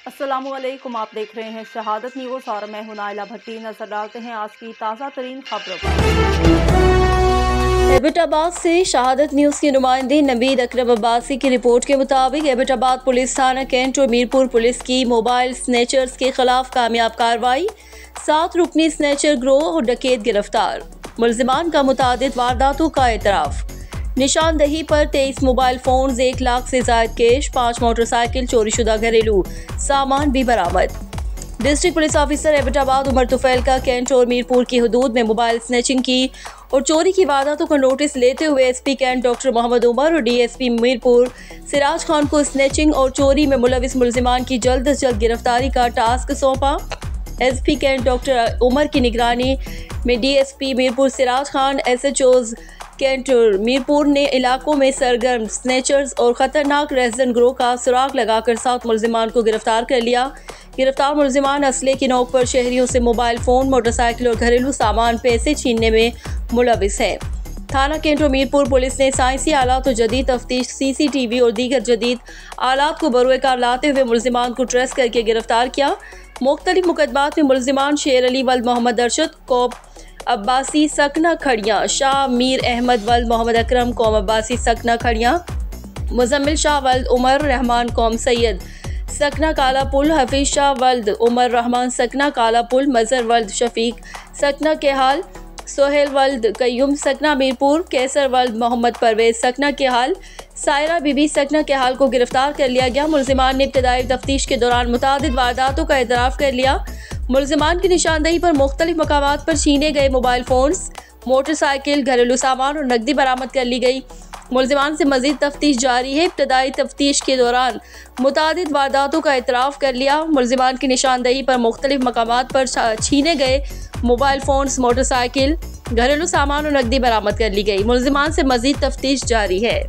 अस्सलामुअलैकुम, आप देख रहे हैं शहादत न्यूज़ और मैं हूं नाइला भट्टी। नजर डालते हैं आज की ताज़ा तरीन खबरों पर। एबटाबाद से शहादत न्यूज़ के नुमाइंदे नवीद अकरम अब्बासी की रिपोर्ट के मुताबिक एबटाबाद पुलिस थाना कैंट और मीरपुर पुलिस की मोबाइल स्नैचर्स के खिलाफ कामयाब कार्रवाई। 7 रुकनी स्नैचर ग्रोह और डकैत गिरफ्तार। मुल्जिमान का मुतादिद वारदातों का एतराफ़। निशानदही पर 23 मोबाइल फोन, 1 लाख से जायद कैश, 5 मोटरसाइकिल, चोरीशुदा घरेलू सामान भी बरामद। District police officer Abbottabad Umar Tufail का कैंट और मीरपुर की हदूद में मोबाइल स्नैचिंग की और चोरी की वारदातों का नोटिस लेते हुए SP cantt doctor Mohammad Umar और डीएसपी मीरपुर सिराज खान को स्नैचिंग और चोरी में मुलविस मुल्जिमान की जल्द से जल्द गिरफ्तारी का टास्क सौंपा। एसपी कैंट डॉक्टर उमर की निगरानी में DSP Mirpur Siraj Khan, SHOs cantt Mirpur ने इलाकों में सरगर्म स्नैचर्स और खतरनाक रेज़न ग्रोह का सुराग लगाकर 7 मुल्जिमान को गिरफ्तार कर लिया। गिरफ्तार मुल्जिमान असले की नोक पर शहरियों से मोबाइल फोन, मोटरसाइकिल और घरेलू सामान, पैसे छीनने में मुलविस है। थाना कैंट और मीरपुर पुलिस ने साइंसी आलात और जदीद तफ्तीश, सीसीटीवी और दीगर जदीद आलात को बरोएकार लाते हुए मुल्जिमान को ट्रेस करके गिरफ्तार किया। मुख्तलिफ मुकदमात में मुल्जिमान शेर अली वल्द मोहम्मद अरशद कौम अब्बासी सकना खड़ियाँ, शाह मीर अहमद वल्द मोहम्मद अकरम कौम अब्बासी सकना खड़ियाँ, मुजम्मिल शाह वल्द उमर रहमान कौम सैयद सकना काला पुल, हफीज शाह वल्द उमर रहमान सकना काला पुल, मजहर वल्द शफीक सकना के हाल, सोहेल वल्द कय्यूम सकना मीरपुर, कैसर वल्द मोहम्मद परवेज सकना के हाल, सायरा बीबी सकना के हाल को गिरफ्तार कर लिया गया। मुल्जिमान ने इब्तदाई तफ्तीश के दौरान मुतादिद वारदातों का एतराफ़ कर लिया। मुल्जिमान की निशानदही पर मुख्तलिफ मकामात पर छीने गए मोबाइल फोन्स, मोटरसाइकिल, घरेलू सामान और नकदी बरामद कर ली गई। मुल्जिमान से मजीद तफ्तीश जारी है। इब्तदाई तफ्तीश के दौरान मुतादिद वारदातों का एतराफ़ कर लिया। मुल्जिमान की निशानदही पर मुख्तलिफ मकामात पर छीने गए मोबाइल फोन्स, मोटरसाइकिल, घरेलू सामान और नकदी बरामद कर ली गई। मुल्जिमान से मजीद तफ्तीश जारी है।